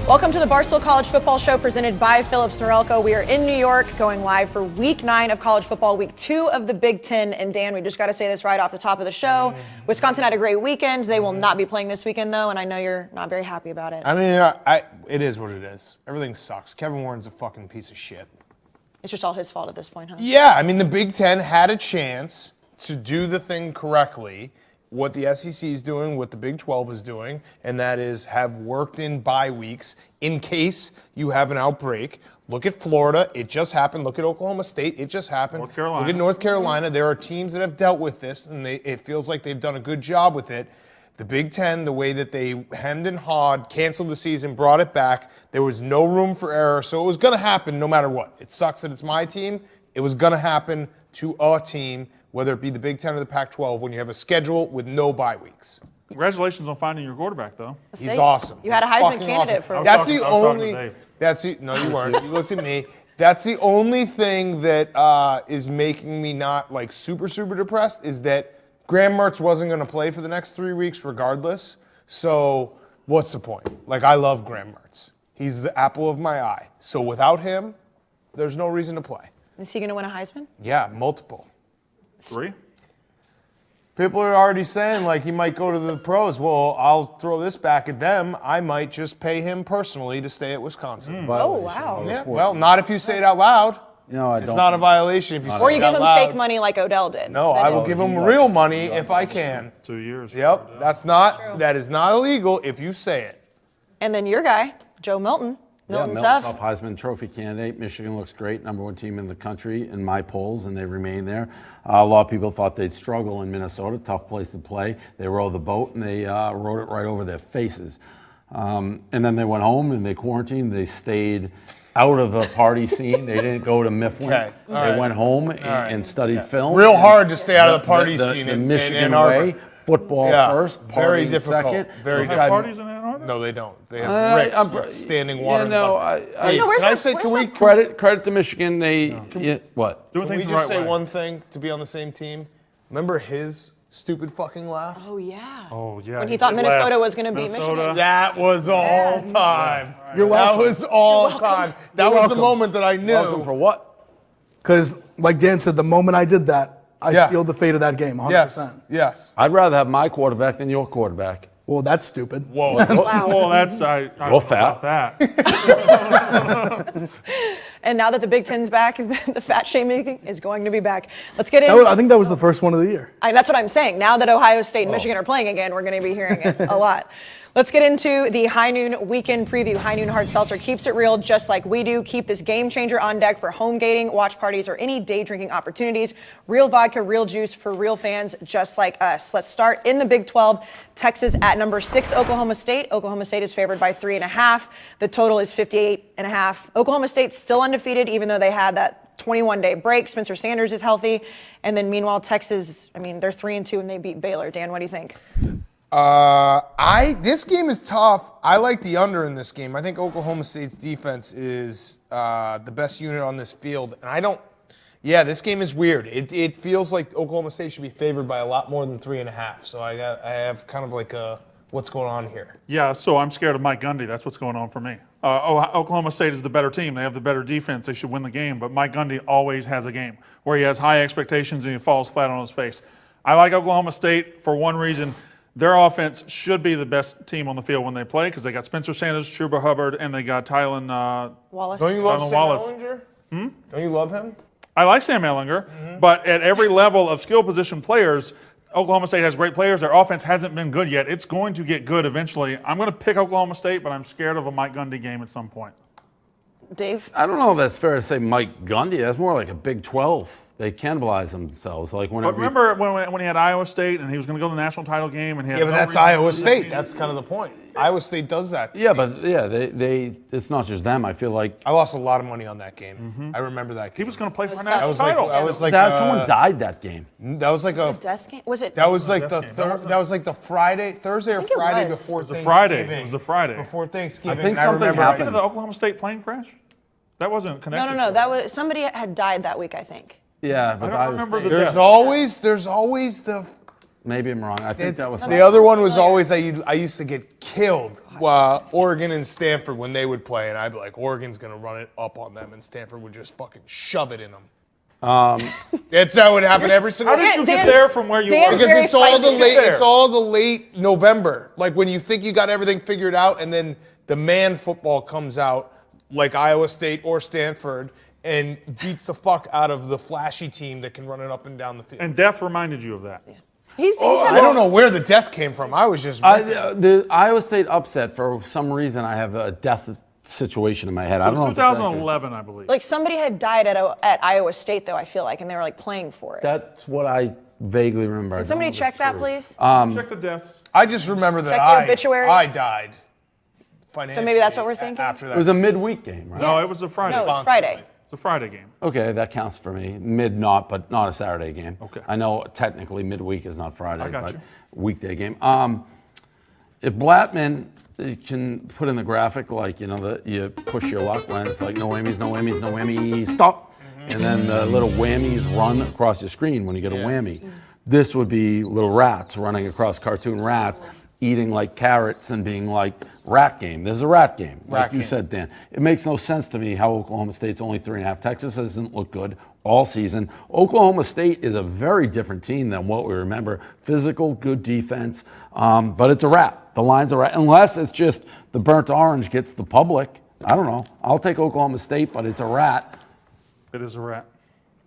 Welcome to the Barstool College Football Show presented by Phillips Norelco. We are in New York going live for week 9 of college football, week 2 of the Big Ten. And Dan, we just got to say this right off the top of the show. Wisconsin had a great weekend. They will not be playing this weekend, though, and I know you're not very happy about it. I mean, it is what it is. Everything sucks. Kevin Warren's a fucking piece of shit. It's just all his fault at this point, huh? Yeah, I mean, the Big Ten had a chance to do the thing correctly, what the SEC is doing, what the Big 12 is doing, and that is have worked in bye weeks in case you have an outbreak. Look at Florida. It just happened. Look at Oklahoma State. It just happened. North Carolina. Look at North Carolina. There are teams that have dealt with this, and it feels like they've done a good job with it. The Big Ten, the way that they hemmed and hawed, canceled the season, brought it back, there was no room for error, so it was going to happen no matter what. It sucks that it's my team. It was going to happen to a team, whether it be the Big Ten or the Pac-12, when you have a schedule with no bye weeks. Congratulations on finding your quarterback, though. He's awesome. You had a Heisman candidate for a while. That's the only. No, you weren't. You looked at me. That's the only thing that is making me not like super depressed is that Graham Mertz wasn't going to play for the next 3 weeks regardless. So what's the point? Like, I love Graham Mertz. He's the apple of my eye. So without him, there's no reason to play. Is he going to win a Heisman? Yeah, multiple. 3? People are already saying, like, he might go to the pros. Well, I'll throw this back at them. I might just pay him personally to stay at Wisconsin. Oh, wow. Yeah, well, not if you say it out loud. No, I it's don't. not a violation if you say it out loud. Or you give him fake money like Odell did. No, I will give him real money if I can. 2 years. Yep, that is not illegal if you say it. And then your guy, Joe Milton. Milton Tough. Heisman Trophy candidate. Michigan looks great, #1 team in the country in my polls, and they remain there. A lot of people thought they'd struggle in Minnesota, tough place to play. They rode the boat, and they rode it right over their faces. And then they went home, and they quarantined. They stayed out of the party scene. They didn't go to Mifflin. Okay. They went home and studied film. Real hard to stay out of the party scene in Michigan Ann Arbor. way. Football first, very partying difficult. second. Very Is there difficult. parties in Ann Arbor? No, they don't. They have ricks with standing water. Credit to Michigan. What? Doing Can we things the just right say way. one thing to be on the same team? Remember his stupid fucking laugh? Oh, yeah. Oh, yeah. When he thought Minnesota was going to beat Michigan. That was all time. You're welcome. That was all time. That was the moment that I knew. Welcome for what? Because, like Dan said, the moment I did that, I sealed the fate of that game, 100%. Yes. I'd rather have my quarterback than your quarterback. Well, that's stupid. Whoa. Well, that's I don't know fat. about that. And now that the Big Ten's back, the fat shaming is going to be back. Let's get in. I think that was the first one of the year. That's what I'm saying. Now that Ohio State and Michigan are playing again, we're going to be hearing it a lot. Let's get into the High Noon Weekend Preview. High Noon Hard Seltzer keeps it real just like we do. Keep this game changer on deck for home gating, watch parties, or any day drinking opportunities. Real vodka, real juice for real fans just like us. Let's start in the Big 12. Texas at number 6, Oklahoma State. Oklahoma State is favored by 3.5. The total is 58.5. Oklahoma State's still undefeated, even though they had that 21-day break. Spencer Sanders is healthy. And then meanwhile, Texas, they're 3-2 and they beat Baylor. Dan, what do you think? This game is tough. I like the under in this game. I think Oklahoma State's defense is the best unit on this field. And this game is weird. It feels like Oklahoma State should be favored by a lot more than 3.5. So I have kind of like what's going on here. Yeah, so I'm scared of Mike Gundy. That's what's going on for me. Oklahoma State is the better team. They have the better defense. They should win the game. But Mike Gundy always has a game where he has high expectations and he falls flat on his face. I like Oklahoma State for one reason. Their offense should be the best team on the field when they play because they got Spencer Sanders, Chuba Hubbard, and they got Tylen Wallace. Don't you love Tylen Sam Wallace. Ehlinger? Don't you love him? I like Sam Ehlinger, but at every level of skill position players, Oklahoma State has great players. Their offense hasn't been good yet. It's going to get good eventually. I'm going to pick Oklahoma State, but I'm scared of a Mike Gundy game at some point. Dave? I don't know if that's fair to say Mike Gundy. That's more like a Big 12. They cannibalize themselves. Like But remember when he had Iowa State and he was going to go to the national title game and he had Yeah, but no that's reason to Iowa lose that State. game. That's kind of the point. Iowa State does that. to Yeah, teams. but yeah, they it's not just them. I feel like I lost a lot of money on that game. I remember that game. He was going to play for a tough. national I title. was like, someone died that game. That was like a. Death game? Was it? That was like Death the game. That wasn't- that was like the Thursday or think it Friday was. before It was a Thanksgiving. Friday. It was a Friday. Before Thanksgiving. I think and something remember happened. Remember the Oklahoma State plane crash? That wasn't connected. No. to That it. was somebody had died that week, I think. Yeah, but I don't remember the There's death. always the. maybe I'm wrong. I think It's, that was the other one was always I used to get killed Oregon and Stanford when they would play, and I'd be like, Oregon's going to run it up on them, and Stanford would just fucking shove it in them. That's how it would happen every single How did you get Dan's- there from where you Dan's were? Because very it's all the spicy. late, it's all the late November. Like when you think you got everything figured out, and then the man football comes out, like Iowa State or Stanford, and beats the fuck out of the flashy team that can run it up and down the field. And death reminded you of that. He's had I don't know where the death came from. I was just The Iowa State upset, for some reason, I have a death situation in my head. I It don't was know. if it's accurate. 2011, I believe. like somebody had died at Iowa State though. I feel like, and they were like playing for it. That's what I vaguely remember. I don't Somebody know if check it's that, true. please. Check the deaths. I just remember that Check the I obituaries. died. Financially So maybe that's what we're thinking? After that. It was a midweek game, right? No, it was a Friday. No, it's Friday. It's a Friday game. Okay, that counts for me. But not a Saturday game. Okay. I know technically midweek is not Friday, I got but you. weekday game. If Blattman can put in the graphic, like, that you push your luck when it's like no whammies, no whammies, no whammies, stop. And then the little whammies run across your screen when you get a whammy. This would be little rats running across, cartoon rats, eating like carrots and being like rat game. This is a rat game, like you said, Dan. It makes no sense to me how Oklahoma State's only 3.5. Texas doesn't look good all season. Oklahoma State is a very different team than what we remember. Physical, good defense, but it's a rat. The line's a rat, unless it's just the burnt orange gets the public. I don't know. I'll take Oklahoma State, but it's a rat. It is a rat.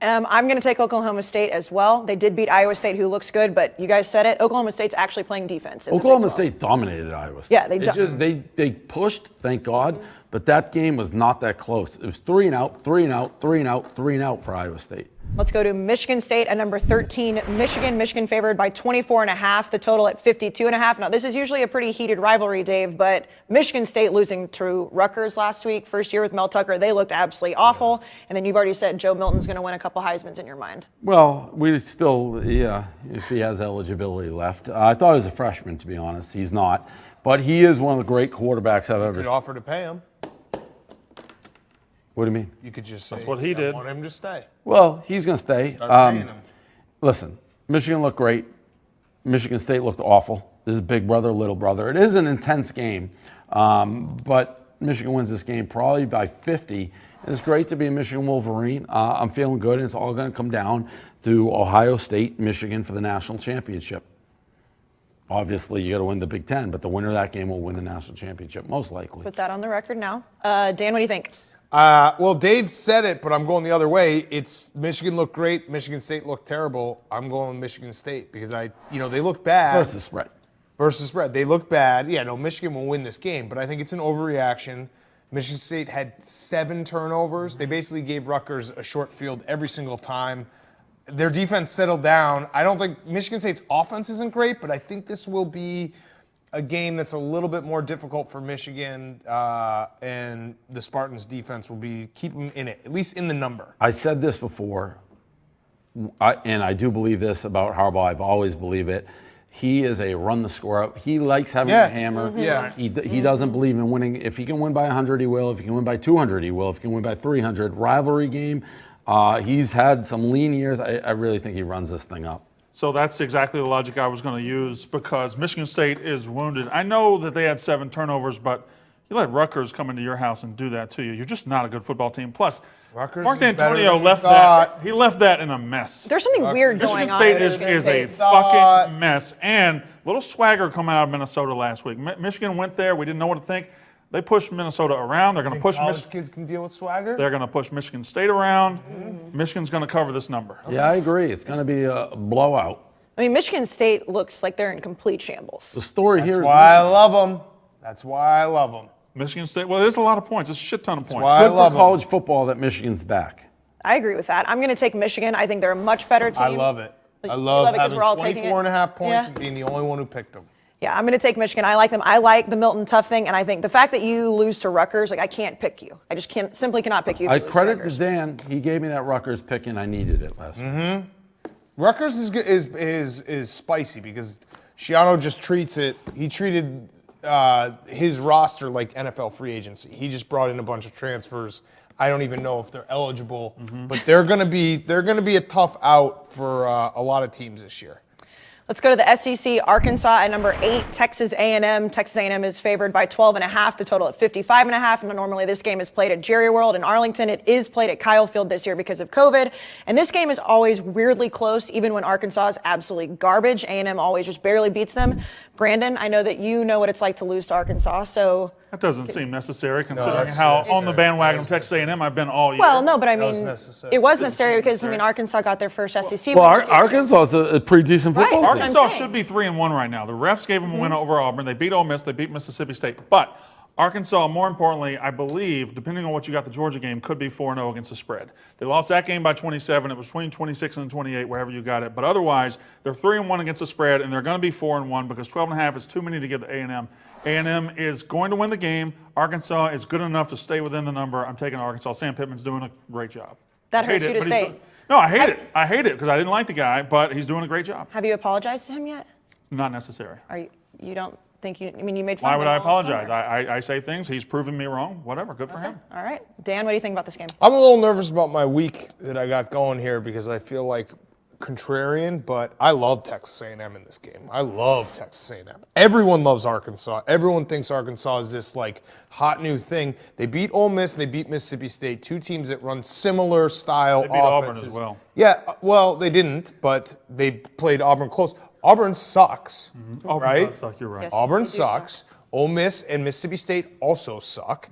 I'm going to take Oklahoma State as well. They did beat Iowa State, who looks good, but you guys said it. Oklahoma State's actually playing defense. In the Oklahoma Big 12. State dominated Iowa State. Yeah, they pushed, thank God, but that game was not that close. It was 3 and out, 3 and out, 3 and out, 3 and out for Iowa State. Let's go to Michigan State at number 13. Michigan favored by 24.5. The total at 52.5. Now, this is usually a pretty heated rivalry, Dave, but Michigan State losing to Rutgers last week, first year with Mel Tucker, they looked absolutely awful. And then you've already said Joe Milton's going to win a couple Heismans in your mind. Well, we still, if he has eligibility left. I thought he was a freshman, to be honest. He's not. But he is one of the great quarterbacks I've ever could seen. offer to pay him. What do you mean? You could just say, That's what he I did. want him to stay. Well, he's going to stay. Start paying him. Listen, Michigan looked great. Michigan State looked awful. This is big brother, little brother. It is an intense game, but Michigan wins this game probably by 50. It's great to be a Michigan Wolverine. I'm feeling good, and it's all going to come down to Ohio State, Michigan for the national championship. Obviously, you got to win the Big Ten, but the winner of that game will win the national championship, most likely. Put that on the record now. Dan, what do you think? Well, Dave said it, but I'm going the other way. It's Michigan looked great. Michigan State looked terrible. I'm going with Michigan State because they look bad. Versus spread. Versus spread. They look bad. Yeah, no, Michigan will win this game, but I think it's an overreaction. Michigan State had 7 turnovers. They basically gave Rutgers a short field every single time. Their defense settled down. I don't think Michigan State's offense isn't great, but I think this will be a game that's a little bit more difficult for Michigan, and the Spartans' defense will keep them in it, at least in the number. I said this before, and I do believe this about Harbaugh. I've always believed it. He is a run the score up. He likes having a hammer. Yeah. He doesn't believe in winning. If he can win by 100, he will. If he can win by 200, he will. If he can win by 300, rivalry game. He's had some lean years. I really think he runs this thing up. So that's exactly the logic I was going to use because Michigan State is wounded. I know that they had 7 turnovers, but you let Rutgers come into your house and do that to you. You're just not a good football team. Plus, Rutgers Mark is better D'Antonio than we left thought. that. He left that in a mess. There's something weird Michigan going on. State with is Michigan a State. fucking mess. And little swagger coming out of Minnesota last week. Michigan went there. We didn't know what to think. They pushed Minnesota around. They're going to push College kids can deal with swagger. They're going to push Michigan State around. Michigan's going to cover this number. Yeah, I agree. It's going to be a blowout. I mean, Michigan State looks like they're in complete shambles. The story That's here is why I love them. That's why I love them. Michigan State, well, there's a lot of points. It's a shit ton of points. why I good love for 'em. college football that Michigan's back. I agree with that. I'm going to take Michigan. I think they're a much better team. I love it. You I love love it 'cause having we're all taking it? 24.5 points Yeah. and being the only one who picked them. Yeah, I'm going to take Michigan. I like them. I like the Milton Tough thing, and I think the fact that you lose to Rutgers, like I can't pick you. I just simply cannot pick you. if I you lose to credit to Rutgers. Dan. He gave me that Rutgers pick, and I needed it last week. Rutgers is spicy because Schiano just treats it. He treated his roster like NFL free agency. He just brought in a bunch of transfers. I don't even know if they're eligible, but they're gonna be a tough out for a lot of teams this year. Let's go to the SEC. Arkansas at number 8, Texas A&M. Texas A&M is favored by 12.5, the total at 55.5. And normally this game is played at Jerry World in Arlington. It is played at Kyle Field this year because of COVID. And this game is always weirdly close, even when Arkansas is absolutely garbage. A&M always just barely beats them. Brandon, I know that you know what it's like to lose to Arkansas, so... That doesn't seem necessary, considering how on the bandwagon of Texas A&M I've been all year. Well, no, but I mean, necessary. it was necessary because, I mean, Arkansas got their first SEC Well, win this year. Arkansas is a pretty decent football Right, team. that's what I'm Arkansas saying. should be 3-1 right now. The refs gave them a win over Auburn. They beat Ole Miss. They beat Mississippi State. But Arkansas, more importantly, I believe, depending on what you got the Georgia game, could be 4-0 against the spread. They lost that game by 27. It was between 26 and 28, wherever you got it. But otherwise, they're 3-1 against the spread, and they're going to be 4-1 because 12.5 is too many to give to A&M. A&M is going to win the game. Arkansas is good enough to stay within the number. I'm taking Arkansas. Sam Pittman's doing a great job. That I hate hurts you it, to but he's say. doing- No, I hate it. I hate it because I didn't like the guy, but he's doing a great job. Have you apologized to him yet? Not necessary. Are you don't think you, I mean, you made fun Why of would him I all apologize? summer. I say things. He's proven me wrong. Whatever. Good for him. All right. Dan, what do you think about this game? I'm a little nervous about my week that I got going here because I feel like contrarian, but I love Texas A&M in this game. I love Texas A&M. Everyone loves Arkansas. Everyone thinks Arkansas is this like hot new thing. They beat Ole Miss. They beat Mississippi State, two teams that run similar style They beat Auburn offenses. as well. Yeah, well, they didn't, but they played Auburn close. Auburn sucks, Auburn right? does suck, you're right. Yes. Auburn They do sucks. Ole Miss and Mississippi State also suck.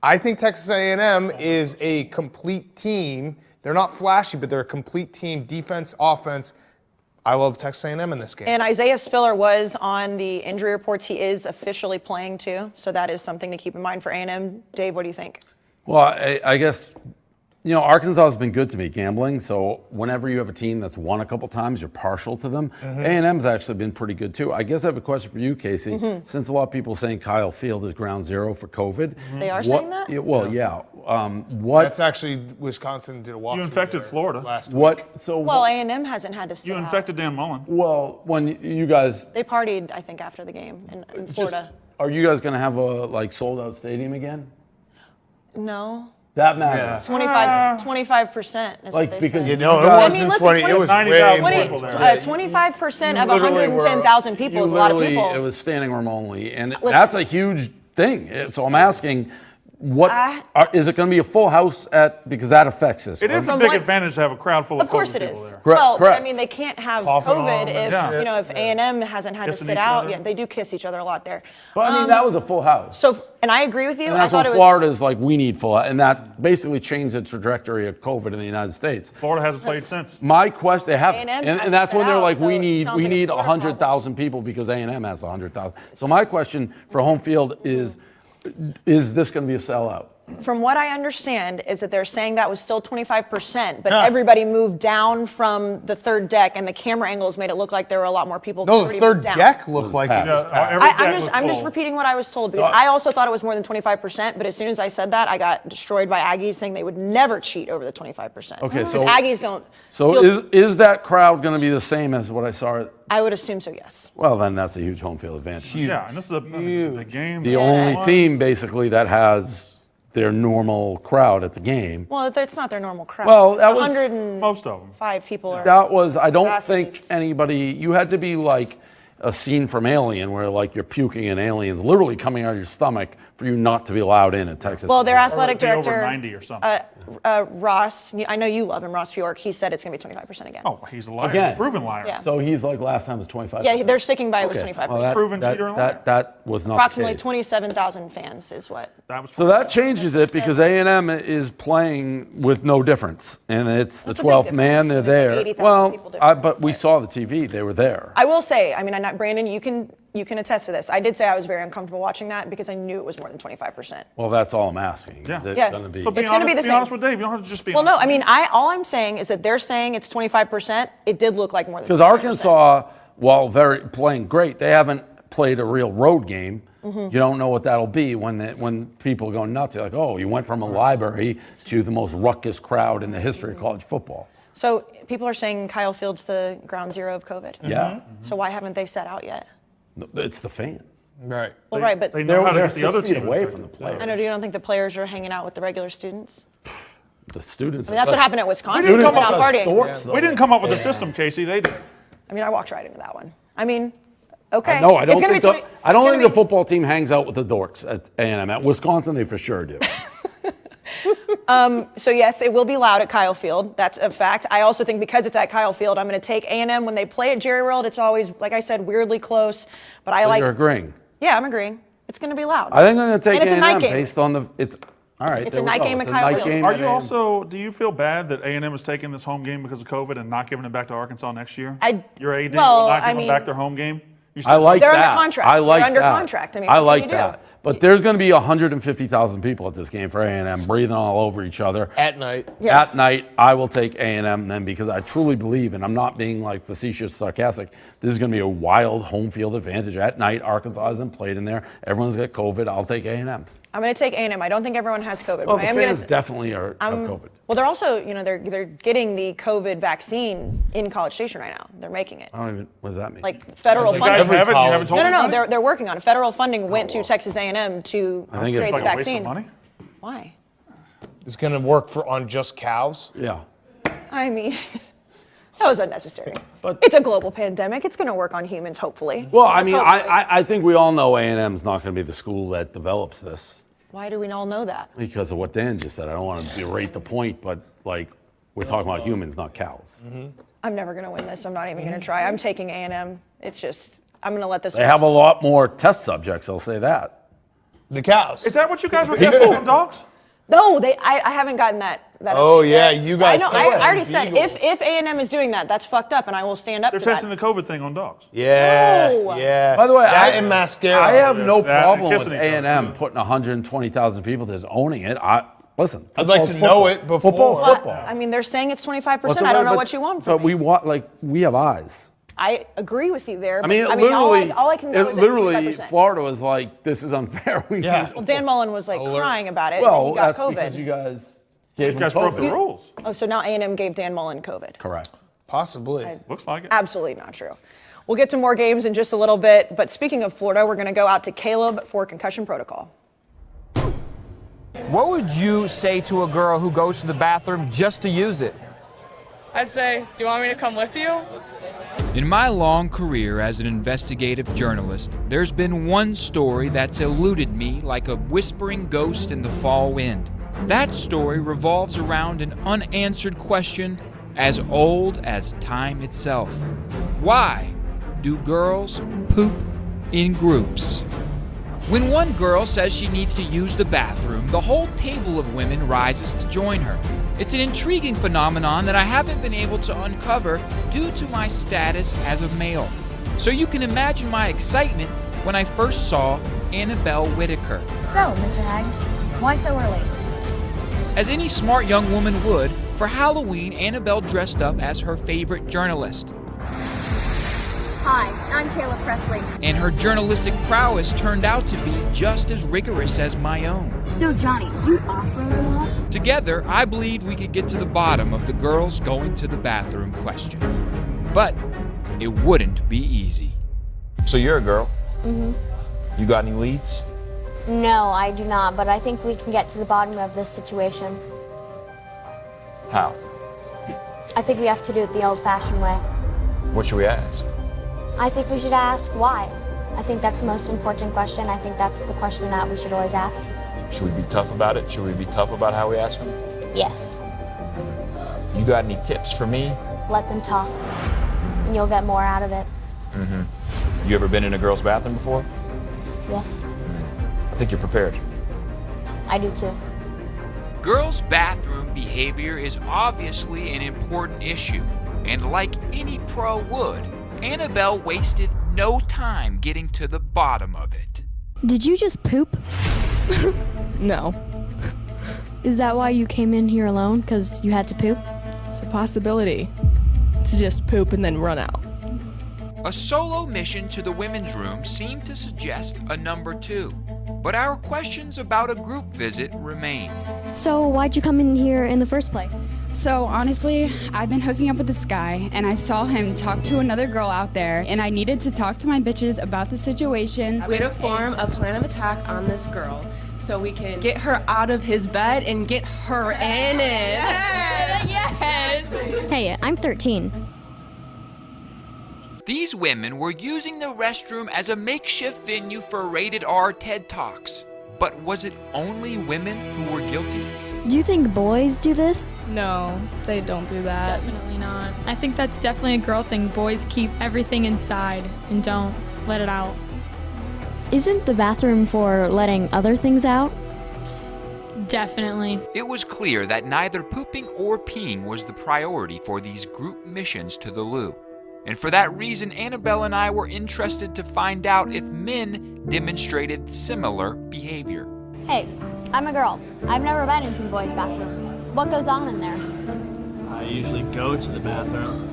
I think Texas A&M is a complete team. They're not flashy, but they're a complete team, defense, offense. I love Texas A&M in this game. And Isaiah Spiller was on the injury reports. He is officially playing too, so that is something to keep in mind for A&M. Dave, what do you think? Well, I guess, you know, Arkansas has been good to me gambling. So whenever you have a team that's won a couple times, you're partial to them. A&M's actually been pretty good too. I guess I have a question for you, Casey. Since a lot of people are saying Kyle Field is ground zero for COVID. They are saying that? Well, yeah. What? That's actually Wisconsin did a walkthrough. You infected there Florida. last week. What? So Well, A&M hasn't had to sit You out. infected Dan Mullen. well, when you guys They partied, I think, after the game in Florida. are you guys going to have a like sold out stadium again? No. That matters. 25% is Like, what they because said. you No, it guys- wasn't listen, 20. It was 90,000 way people more. there. 25% of literally 110,000 people is a lot of literally- people. It was standing room only, and that's a huge thing. So I'm asking, what is it going to be a full house at? Because that affects this. It is a From big what- advantage to have a crowd full of Of course COVID it people is. there. Well, but I correct. mean, they can't have Coughing on COVID them if, and you know, if A&M hasn't had Kissing to sit each out. other. Yeah, they do kiss each other a lot there. But I mean, that was a full house. So, and I agree with you. And I that's thought what it was. Florida's like, we need full, and that basically changed the trajectory of COVID in the United States. Florida hasn't played since. My question, they have, A&M and hasn't that's when set they're out, like, so we it need sounds like a 100,000 people because A&M has 100,000. So my question for home field is this going to be a sellout? From what I understand is that they're saying that was still 25%, but everybody moved down from the third deck, and the camera angles made it look like there were a lot more people. No, already the third moved down. deck looked like it was Yeah, packed. every deck I'm was just full. repeating what I was told because I also thought it was more than 25%. But as soon as I said that, I got destroyed by Aggies saying they would never cheat over the 25%. Okay, because so- Aggies don't. So steal- is that crowd going to be the same as what I saw? I would assume so. Yes. Well, then that's a huge home field advantage. Yeah, and this is a big game. The only team basically that has their normal crowd at the game. Well, it's not their normal crowd. Well, that It's was- 105 Most of them. people. Are, That was, I don't think Fascinates. anybody, you had to be like a scene from Alien where like you're puking and aliens literally coming out of your stomach for you not to be allowed in at Texas. well, their athletic Or be over director, 90 or something. Ross. I know you love him, Ross Bjork. He said it's going to be 25% again. Oh, he's a liar. Again. He's a proven liar. Yeah. So he's like last time was 25%. Yeah, they're sticking by it was Okay. 25%. Well, Proven cheater and liar. that was not Approximately the case. 27,000 fans is what. That was So that changes it because A&M is playing with no difference, and it's the That's a big 12th man. difference. They're It's like there. 80,000 Well, people different. but we saw the TV; they were there. I will say, I mean, I'm not Brandon. You can attest to this. I did say I was very uncomfortable watching that because I knew it was more than 25%. Well, that's all I'm asking. Yeah. Is it Yeah. going to be? So It's gonna be the be honest same. with Dave. You don't have to just be Well, no, honest. I mean, all I'm saying is that they're saying it's 25%. It did look like more than. Because 25%. Arkansas, while playing great, they haven't played a real road game. Mm-hmm. You don't know what that'll be when people go nuts. You're like, oh, you went from a library to the most ruckus crowd in the history of college football. So people are saying Kyle Field's the ground zero of COVID. Yeah, So why haven't they set out yet? it's the fans. Right. Well, right, but They know how to They're get the other 6 feet team away infected. from the players. I know. Do you don't think the players are hanging out with the regular students? The students. I mean, that's what happened at Wisconsin. didn't They come went up out with partying. We didn't come up with the system, Casey. They did. I mean, I walked right into that one. I mean, okay. No, I don't think the the football team hangs out with the dorks at A&M. At Wisconsin, they for sure do. So yes, it will be loud at Kyle Field. That's a fact. I also think because it's at Kyle Field, I'm going to take A&M. When they play at Jerry World, it's always, like I said, weirdly close. But I like. You're agreeing. Yeah, I'm agreeing. It's going to be loud. I think I'm going to take And it's a night A&M game. based on the. All right. It's there a we night go. game It's at a Kyle night Field. game Are at you A&M. also, do you feel bad that A&M is taking this home game because of COVID and not giving it back to Arkansas next year? Your AD well, will not I give them mean- back their home game? You I like They're that. under contract. I like They're under that. contract. I mean, I what like can you do? that. But there's going to be 150,000 people at this game for A&M, breathing all over each other. At night. Yeah. At night, I will take A&M then because I truly believe, and I'm not being like facetious, sarcastic, this is going to be a wild home field advantage. At night, Arkansas hasn't played in there. Everyone's got COVID. I'll take A&M. I'm going to take A&M. I don't think everyone has COVID. Well, but the I am fans gonna, definitely have COVID. Well, they're also, they're getting the COVID vaccine in College Station right now. They're making it. I don't even, what does that mean? Like federal You guys funding. haven't? You haven't told No, me about it? they're working on it. Federal funding went to Texas A&M to I think create it's the Like a waste of vaccine. money? Why? It's going to work on just cows. Yeah. I mean, that was unnecessary. But- It's a global pandemic. It's going to work on humans, hopefully. Well, I Let's mean, hope. I think we all know A&M's not going to be the school that develops this Why do we all know that? because of what Dan just said. I don't want to berate the point, but like we're talking about humans, not cows. I'm never going to win this. I'm not even going to try. I'm taking A&M. It's just, I'm going to let this. They have a lot more test subjects, I'll say that. The cows. Is that what you guys were testing on dogs? No, I haven't gotten that. Oh, update yeah, yet. you guys I know. tested I already said beagles. if A&M is doing that, that's fucked up, and I will stand up They're to testing that. the COVID thing on dogs. Yeah, No. yeah. By the way, that and mascara. I have no That and problem with kissing each other, A&M too. putting 120,000 people that's owning it. Listen, I'd like football's to know football. it before. Football's Well, football. I mean, they're saying it's 25%. But I don't know what you want from But me. we have eyes. I agree with you there. I mean, but, literally, all I can go is at literally, 25%. Florida was like, this is unfair. We Yeah. need- Well, Dan Mullen was like Alert. crying about it, Well, and he got that's COVID. because you guys gave You him guys broke the COVID. rules. Oh, so now A&M gave Dan Mullen COVID. Correct. Possibly. Looks like it. Absolutely not true. We'll get to more games in just a little bit, but speaking of Florida, we're going to go out to Caleb for concussion protocol. What would you say to a girl who goes to the bathroom just to use it? I'd say, do you want me to come with you? In my long career as an investigative journalist, there's been one story that's eluded me like a whispering ghost in the fall wind. That story revolves around an unanswered question as old as time itself. Why do girls poop in groups? When one girl says she needs to use the bathroom, the whole table of women rises to join her. It's an intriguing phenomenon that I haven't been able to uncover due to my status as a male. So you can imagine my excitement when I first saw Annabelle Whitaker. So, Mr. Hag, why so early? As any smart young woman would, for Halloween, Annabelle dressed up as her favorite journalist. Hi, I'm Kayla Presley. And her journalistic prowess turned out to be just as rigorous as my own. So, Johnny, do you off-road a lot? Together, I believed we could get to the bottom of the girls going to the bathroom question. But it wouldn't be easy. So you're a girl. You got any leads? No, I do not, but I think we can get to the bottom of this situation. How? I think we have to do it the old-fashioned way. What should we ask? I think we should ask why. I think that's the most important question. I think that's the question that we should always ask. Should we be tough about it? Should we be tough about how we ask them? Yes. You got any tips for me? Let them talk, and you'll get more out of it. You ever been in a girl's bathroom before? Yes, I think you're prepared. I do too. Girls' bathroom behavior is obviously an important issue, and like any pro would, Annabelle wasted no time getting to the bottom of it. Did you just poop? No. Is that why you came in here alone? Because you had to poop? It's a possibility to just poop and then run out. A solo mission to the women's room seemed to suggest a number 2, but our questions about a group visit remained. So why'd you come in here in the first place? So honestly, I've been hooking up with this guy and I saw him talk to another girl out there and I needed to talk to my bitches about the situation. We're gonna form a plan of attack on this girl so we can get her out of his bed and get her in it. Yes! Hey, I'm 13. These women were using the restroom as a makeshift venue for rated R TED Talks. But was it only women who were guilty? Do you think boys do this? No, they don't do that. Definitely not. I think that's definitely a girl thing. Boys keep everything inside and don't let it out. Isn't the bathroom for letting other things out? Definitely. It was clear that neither pooping or peeing was the priority for these group missions to the loo. And for that reason, Annabelle and I were interested to find out if men demonstrated similar behavior. Hey, I'm a girl. I've never been into the boys' bathroom. What goes on in there? I usually go to the bathroom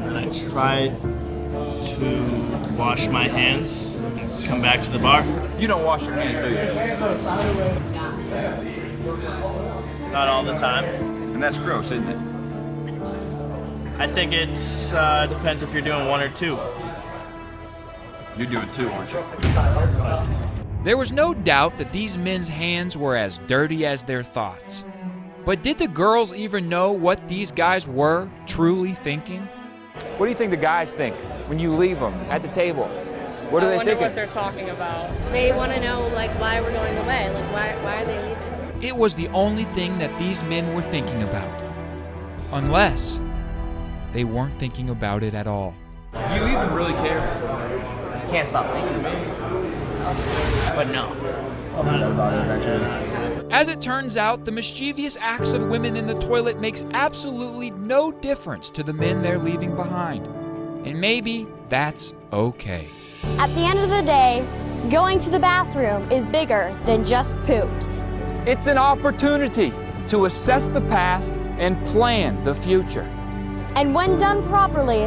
and I try to wash my hands, come back to the bar. You don't wash your hands, do you? Not all the time. And that's gross, isn't it? I think it's depends if you're doing one or two. You do it too, aren't you? There was no doubt that these men's hands were as dirty as their thoughts. But did the girls even know what these guys were truly thinking? What do you think the guys think when you leave them at the table? What are they thinking? I wonder what they're talking about. They want to know, like, why we're going away. Like, why are they leaving? It was the only thing that these men were thinking about. Unless they weren't thinking about it at all. Do you even really care? Can't stop thinking about it. But no, I'll forget about it eventually. As it turns out, the mischievous acts of women in the toilet makes absolutely no difference to the men they're leaving behind. And maybe that's okay. At the end of the day, going to the bathroom is bigger than just poops. It's an opportunity to assess the past and plan the future. And when done properly,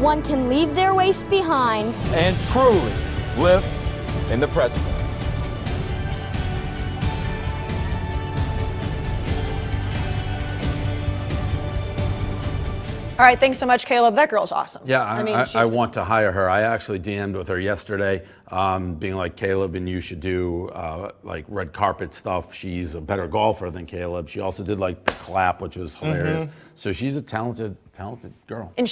one can leave their waste behind and truly live in the present. All right, thanks so much, Caleb. That girl's awesome. Yeah, I I want to hire her. I actually DM'd with her yesterday, being like, Caleb, and you should do like red carpet stuff. She's a better golfer than Caleb. She also did like the clap, which was hilarious. So she's a talented girl. And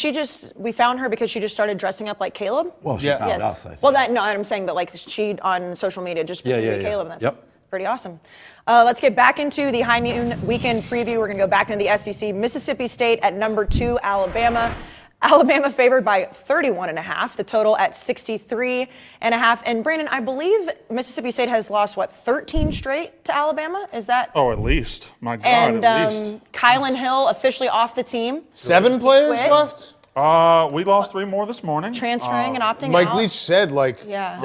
we found her because she just started dressing up like Caleb? Well, she found us, I think. Well, I'm saying, but like she on social media just pretended to be Caleb. And that's pretty awesome. Let's get back into the High Noon Weekend preview. We're going to go back into the SEC. Mississippi State at number 2, Alabama. Alabama favored by 31.5. The total at 63.5. And Brandon, I believe Mississippi State has lost 13 straight to Alabama. Is that? Oh, at least. My God, and at least. Kylan Hill officially off the team. 7 players left. We lost 3 more this morning. Transferring and opting Mike out. Leach said, like, Yeah.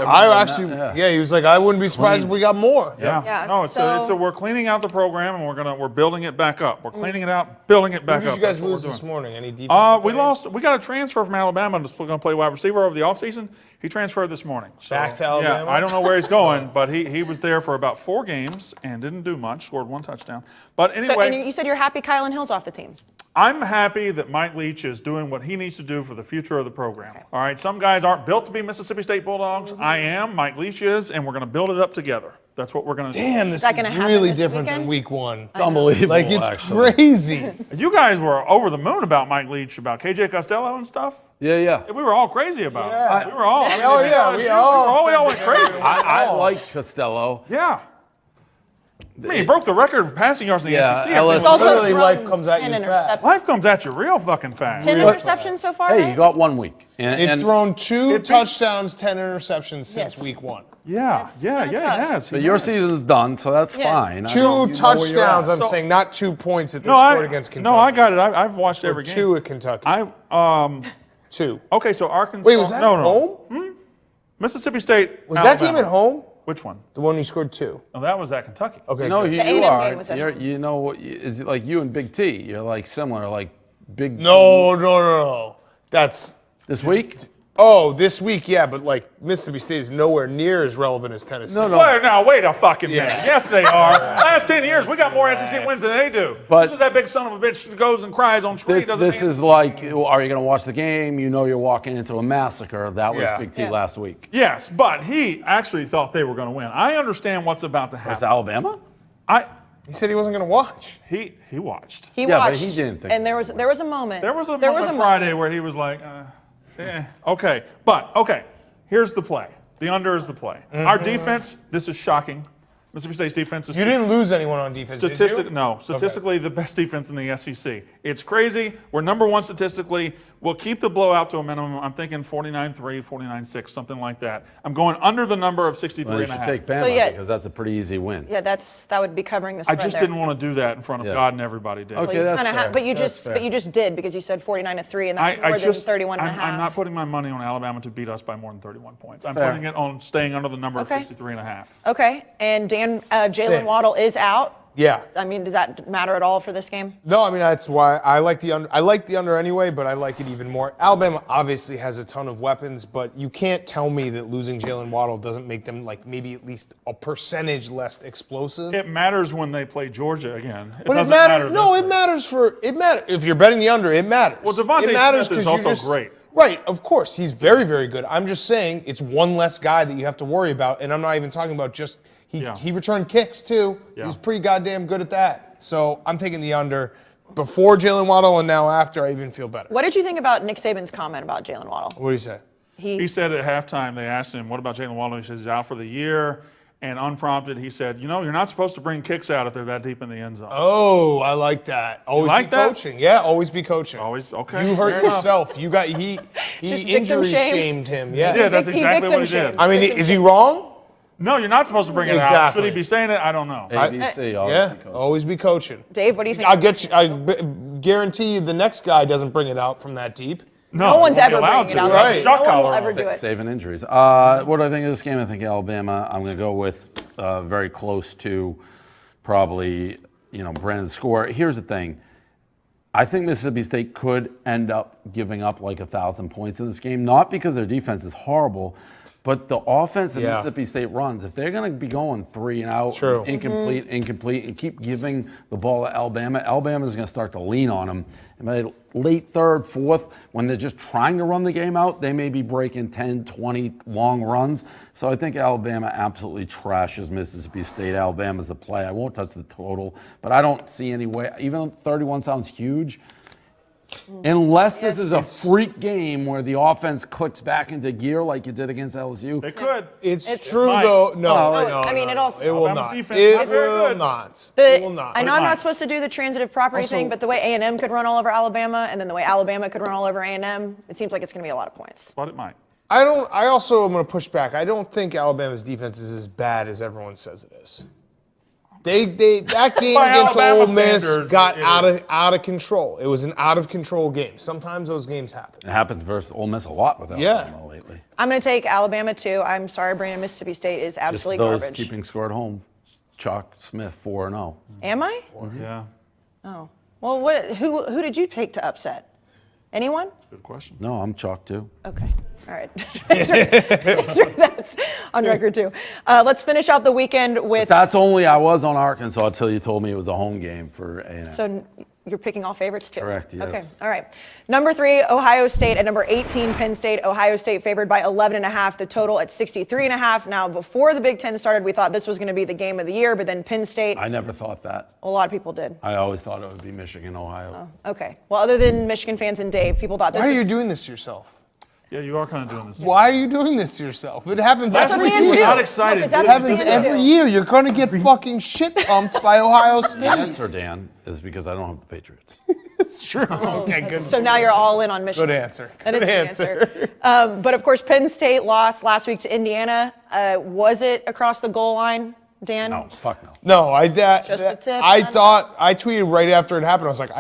he was like, I wouldn't be surprised if we got more. Yeah. No, we're cleaning out the program and we're building it back up. We're cleaning it out, building it back up. Who did you guys lose this morning? Any defensive players? We got a transfer from Alabama that's going to play wide receiver over the offseason. He transferred this morning. So, back to Alabama? Yeah, I don't know where he's going, but he was there for about 4 games and didn't do much, scored 1 touchdown. But anyway. So, and you said you're happy Kylan Hill's off the team. I'm happy that Mike Leach is doing what he needs to do for the future of the program. Okay. All right, some guys aren't built to be Mississippi State Bulldogs. I am, Mike Leach is, and we're going to build it up together. That's what we're going to do. Damn, this is really different than week 1. It's unbelievable. Like, it's crazy. You guys were over the moon about Mike Leach, about KJ Costello and stuff. Yeah. We were all crazy about it. We were all. We all went crazy. I like Costello. Yeah. I mean, he broke the record for passing yards in the SEC. It's also literally life comes at you fast. Life comes at you real fucking fast. 10 interceptions so far. Hey, you got 1 week. They've thrown 2 touchdowns, 10 interceptions since week 1. Yeah, he has. But your season's done, so that's fine. 2 touchdowns, I'm saying, not 2 points that they scored against Kentucky. No, I got it. I've watched every game. 2 at Kentucky. 2. Okay, so Arkansas. Wait, was that at home? Mississippi State. Was that game at home? Which one? The one you scored 2. No, that was at Kentucky. Okay. No, The you A&M are. game was at You know, it's like you and Big T. You're like similar, like big. No. That's this week. Oh, this week, yeah, but like Mississippi State is nowhere near as relevant as Tennessee. No. Wait a fucking minute. Yes, they are. Last 10 years, we got more SEC wins than they do. But just that big son of a bitch goes and cries on screen. This is like, are you going to watch the game? You know you're walking into a massacre. That was Big T last week. Yes, but he actually thought they were going to win. I understand what's about to happen. Was Alabama? He said he wasn't going to watch. He watched. He watched. But he didn't think. And there was a moment. There was a moment Friday where he was like, Okay. But, here's the play. The under is the play. Our defense, this is shocking. Mississippi State's defense is... You didn't lose anyone on defense, did you? No. Statistically, the best defense in the SEC. It's crazy. We're number one statistically. We'll keep the blowout to a minimum. I'm thinking 49-3, 49-6, something like that. I'm going under the number of 63 Well, you and a should half. take Bama because that's a pretty easy win. Yeah, that would be covering the I spread just didn't want to do that in front of God and everybody did. Okay, that's fair. But you just did because you said 49-3, and that's more than 31 and a half. I'm not putting my money on Alabama to beat us by more than 31 points. I'm putting it on staying under the number of 63 and a half. Okay, and Dan, Jalen Waddle is out. Yeah. I mean, does that matter at all for this game? No, I mean, that's why I like the under. I like the under anyway, but I like it even more. Alabama obviously has a ton of weapons, but you can't tell me that losing Jalen Waddle doesn't make them like maybe at least a percentage less explosive. It matters when they play Georgia again. But it matters. No, it matters if you're betting the under, it matters. Well, Devontae Smith is also great. Right, of course. He's very, very good. I'm just saying it's one less guy that you have to worry about, and I'm not even talking about just he returned kicks too. Yeah. He was pretty goddamn good at that. So I'm taking the under. Before Jalen Waddle and now after, I even feel better. What did you think about Nick Saban's comment about Jalen Waddle? What did he say? He said at halftime, they asked him, what about Jalen Waddle? He said he's out for the year. And unprompted, he said, you're not supposed to bring kicks out if they're that deep in the end zone. Oh, I like that. Always be coaching. Yeah, always be coaching. Always, okay. You hurt yourself. You got he injury shamed him. Yeah, that's exactly what he did. I mean, is he wrong? No, you're not supposed to bring it out. Should he be saying it? I don't know. ABC, always be coaching. Dave, what do you think? I guarantee you the next guy doesn't bring it out from that deep. No one's ever bringing it out. Right. No one will ever do it. Saving injuries. What do I think of this game? I think Alabama, I'm going to go with very close to probably, Brandon's score. Here's the thing. I think Mississippi State could end up giving up like 1,000 points in this game, not because their defense is horrible, but the offense that Mississippi State runs, if they're going to be going 3 and out, incomplete, and keep giving the ball to Alabama's going to start to lean on them. And by late third, fourth, when they're just trying to run the game out, they may be breaking 10, 20 long runs. So I think Alabama absolutely trashes Mississippi State. Alabama's the play. I won't touch the total, but I don't see any way. Even though 31 sounds huge, unless this is a freak game where the offense clicks back into gear like it did against LSU. They could. It's true, though. No. I mean, it also. It will not. It will not. It will not. I know I'm not supposed to do the transitive property thing, but the way A&M could run all over Alabama, and then the way Alabama could run all over A&M, it seems like it's going to be a lot of points. But it might. I also am going to push back. I don't think Alabama's defense is as bad as everyone says it is. That game against Ole Miss got out of control. It was an out of control game. Sometimes those games happen. It happens versus Ole Miss a lot with Alabama lately. I'm going to take Alabama too. I'm sorry, Brandon. Mississippi State is absolutely Just those garbage. keeping score at home. Chalk Smith 4-0. Am I? Yeah. Oh. Well, who did you take to upset? Anyone? Good question. No, I'm chalk too. Okay. All right. That's on record too. Let's finish out the weekend with. That's only I was on Arkansas until you told me it was a home game for A&M. So you're picking all favorites too. Correct. Yes. Okay. All right. Number 3, Ohio State at number 18, Penn State. Ohio State favored by 11.5. The total at 63.5. Now, before the Big Ten started, we thought this was going to be the game of the year, but then Penn State. I never thought that. A lot of people did. I always thought it would be Michigan, Ohio. Oh, okay. Well, other than Michigan fans and Dave, people thought this. Why are you doing this to yourself? Yeah, you are kind of doing this. Why are you doing this to yourself? It happens every year. We're not excited. It happens every year. You're going to get fucking shit pumped by Ohio State. The answer, Dan, is because I don't have the Patriots. It's true. Okay, good. So now you're all in on Michigan. Good answer. That is the answer. But of course, Penn State lost last week to Indiana. Was it across the goal line, Dan? No, fuck no. No, I tweeted right after it happened. I was like,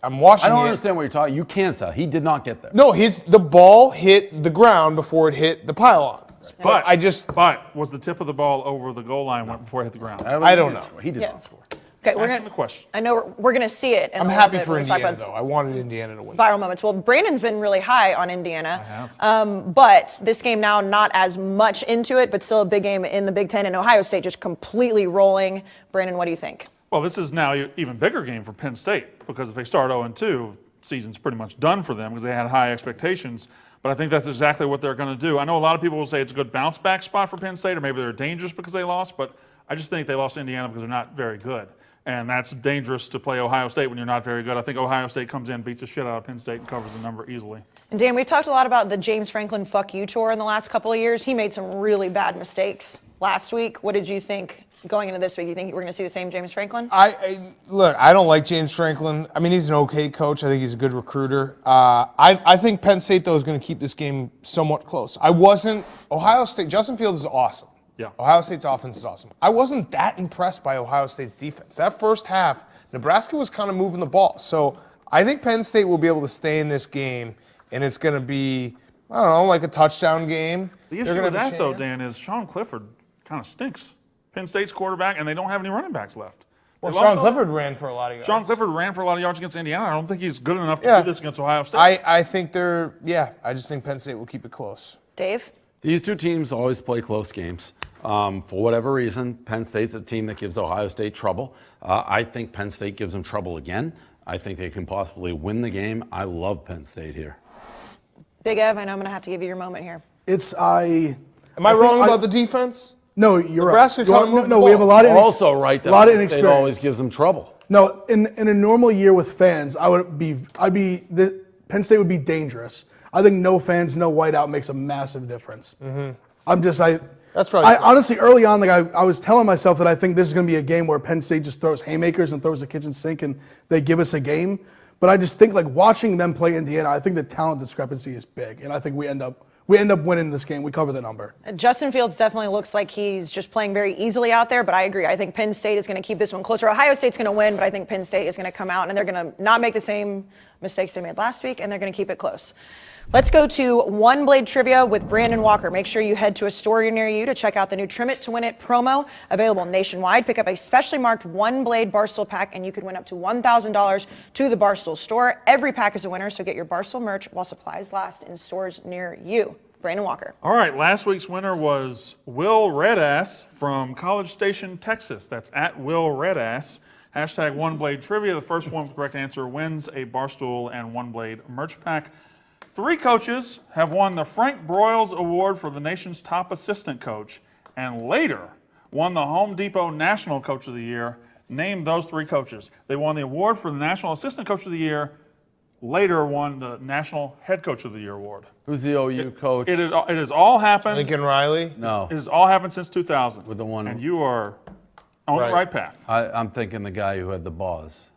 I'm watching it. I don't understand what you're talking. You can't say. He did not get there. No, the ball hit the ground before it hit the pylon. But was the tip of the ball over the goal line before it hit the ground? I don't know. He did not score. Okay, we're going to question. I know we're going to see it. I'm happy for Indiana, though. I wanted Indiana to win. Viral moments. Well, Brandon's been really high on Indiana. I have. But this game now not as much into it, but still a big game in the Big Ten, and Ohio State just completely rolling. Brandon, what do you think? Well, this is now an even bigger game for Penn State because if they start 0-2, season's pretty much done for them because they had high expectations. But I think that's exactly what they're going to do. I know a lot of people will say it's a good bounce back spot for Penn State, or maybe they're dangerous because they lost, but I just think they lost to Indiana because they're not very good. And that's dangerous to play Ohio State when you're not very good. I think Ohio State comes in, beats the shit out of Penn State, and covers the number easily. And Dan, we've talked a lot about the James Franklin fuck you tour in the last couple of years. He made some really bad mistakes last week. What did you think going into this week? Do you think we're going to see the same James Franklin? Look, I don't like James Franklin. I mean, he's an okay coach. I think he's a good recruiter. I think Penn State, though, is going to keep this game somewhat close. Ohio State, Justin Fields is awesome. Yeah. Ohio State's offense is awesome. I wasn't that impressed by Ohio State's defense. That first half, Nebraska was kind of moving the ball. So I think Penn State will be able to stay in this game, and it's going to be, I don't know, like a touchdown game. The issue with that, though, Dan, is Sean Clifford kind of stinks. Penn State's quarterback, and they don't have any running backs left. Well, Sean Clifford ran for a lot of yards. Sean Clifford ran for a lot of yards against Indiana. I don't think he's good enough to do this against Ohio State. I think I just think Penn State will keep it close. Dave? These two teams always play close games. For whatever reason, Penn State's a team that gives Ohio State trouble. I think Penn State gives them trouble again. I think they can possibly win the game. I love Penn State here. Big Ev, I know I'm going to have to give you your moment here. Am I wrong about the defense? No, you're Nebraska right. No, we have a lot of also right that Penn State always gives them trouble. No, in a normal year with fans, Penn State would be dangerous. I think no fans, no whiteout makes a massive difference. Mm-hmm. That's probably true. Honestly, early on, I was telling myself that I think this is going to be a game where Penn State just throws haymakers and throws the kitchen sink and they give us a game. But I just think watching them play Indiana, I think the talent discrepancy is big, and I think we end up winning this game. We cover the number. Justin Fields definitely looks like he's just playing very easily out there, but I agree. I think Penn State is going to keep this one closer. Ohio State's going to win, but I think Penn State is going to come out and they're going to not make the same mistakes they made last week, and they're going to keep it close. Let's go to One Blade Trivia with Brandon Walker. Make sure you head to a store near you to check out the new Trim It to Win It promo, available nationwide. Pick up a specially marked One Blade Barstool pack, and you can win up to $1,000 to the Barstool store. Every pack is a winner, so get your Barstool merch while supplies last in stores near you. Brandon Walker. All right, last week's winner was Will Redass from College Station, Texas. That's at Will Redass. Hashtag One Blade Trivia. The first one with the correct answer wins a Barstool and One Blade merch pack. 3 coaches have won the Frank Broyles Award for the nation's top assistant coach, and later won the Home Depot National Coach of the Year. Name those 3 coaches. They won the award for the National Assistant Coach of the Year, later won the National Head Coach of the Year award. Who's the OU coach? It has all happened. Lincoln Riley? No. It has all happened since 2000. With the one. And you are on the right path. I'm thinking the guy who had the bars,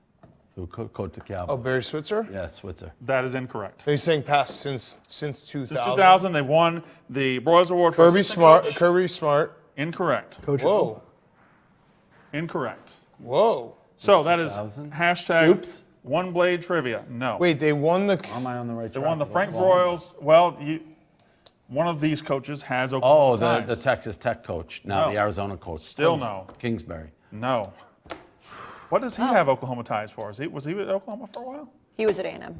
who coached the Cowboys. Oh, Barry Switzer? Yeah, Switzer. That is incorrect. He's saying past since 2000. Since 2000, they've won the Broyles Award for Kirby Smart. Incorrect. Coach. Whoa. Incorrect. Whoa. So that is hashtag Scoops? One Blade Trivia. No. Wait, they won the... Am I on the right track? They won the Frank Broyles. Well, one of these coaches has Oklahoma ties. The Texas Tech coach. No, the Arizona coach. Still no. Kingsbury. No. What does he have Oklahoma ties for? Was he with Oklahoma for a while? He was at A&M.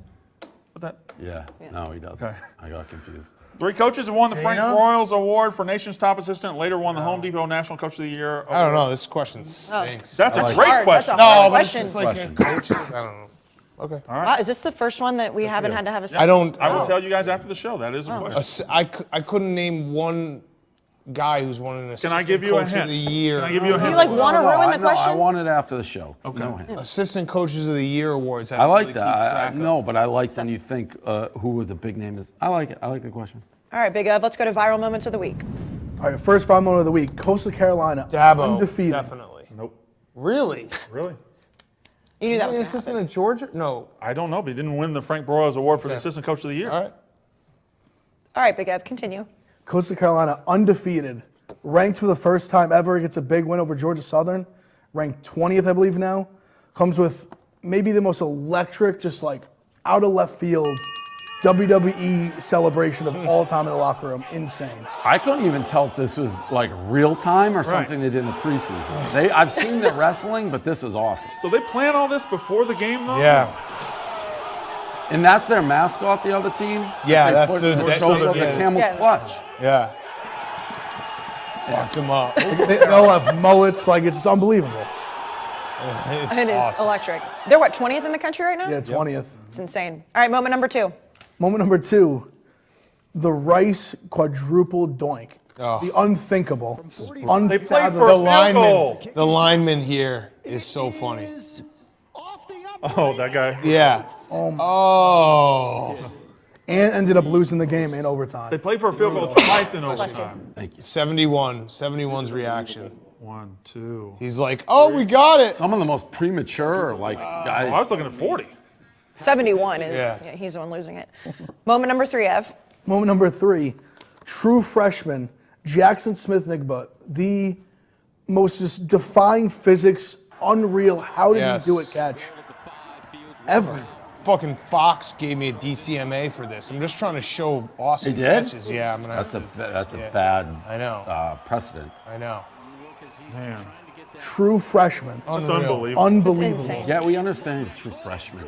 Yeah. No, he doesn't. Okay. I got confused. 3 coaches have won the Frank Broyles Award for Nation's Top Assistant, later won the Home Depot National Coach of the Year. I don't know. This question stinks. That's a great question. That's a hard question. It's just like coaches. I don't know. Okay. All right. Wow, is this the first one that we haven't had to have a I don't. I will tell you guys after the show. That is a question. I couldn't name one guy who's won an assistant Can I give you a coach hint? of the year. Can I give you a hint? You want to ruin the question? I want it after the show. Okay. No hint. Assistant coaches of the year awards. I like that. No, but I like when you think who was the big name. I like it. I like the question. All right, Big Ev, let's go to viral moments of the week. All right, first viral moment of the week. Coastal Carolina. Dabo. Undefeated. Definitely. Nope. Really? Really? You knew that was an going to assistant happen. at Georgia? No. I don't know, but he didn't win the Frank Broyles Award for the Assistant Coach of the Year. All right. All right, Big Ev, continue. Coastal Carolina undefeated. Ranked for the first time ever. Gets a big win over Georgia Southern. Ranked 20th, I believe now. Comes with maybe the most electric, just like out of left field WWE celebration of all time in the locker room. Insane. I couldn't even tell if this was like real time or something they did in the preseason. I've seen the wrestling, but this is awesome. So they plan all this before the game, though? Yeah. And that's their mascot, the other team? Yeah, that's the camel clutch. Yeah. Fucked him up. They all have mullets. Like, it's unbelievable. It is electric. They're what, 20th in the country right now? Yeah, 20th. It's insane. All right, moment number 2. Moment number 2. The Rice quadruple doink. The unthinkable. They played for The lineman here is so funny. Oh, that guy. Yeah. And ended up losing the game in overtime. They played for a field goal twice in overtime. Thank you. 71's reaction. 1, 2. He's like, oh, we got it. Some of the most premature, guys. I was looking at 40. 71 is, he's the one losing it. Moment number 3, Ev. Moment number 3, true freshman, Jackson Smith-Nigba, the most just defying physics, unreal, how did he do it catch ever. Fucking Fox gave me a DCMA for this. I'm just trying to show awesome catches. Yeah, I'm gonna. That's a bad. I know. Precedent. I know. Man. True freshman. That's unbelievable. Unbelievable. Yeah, we understand he's a true freshman.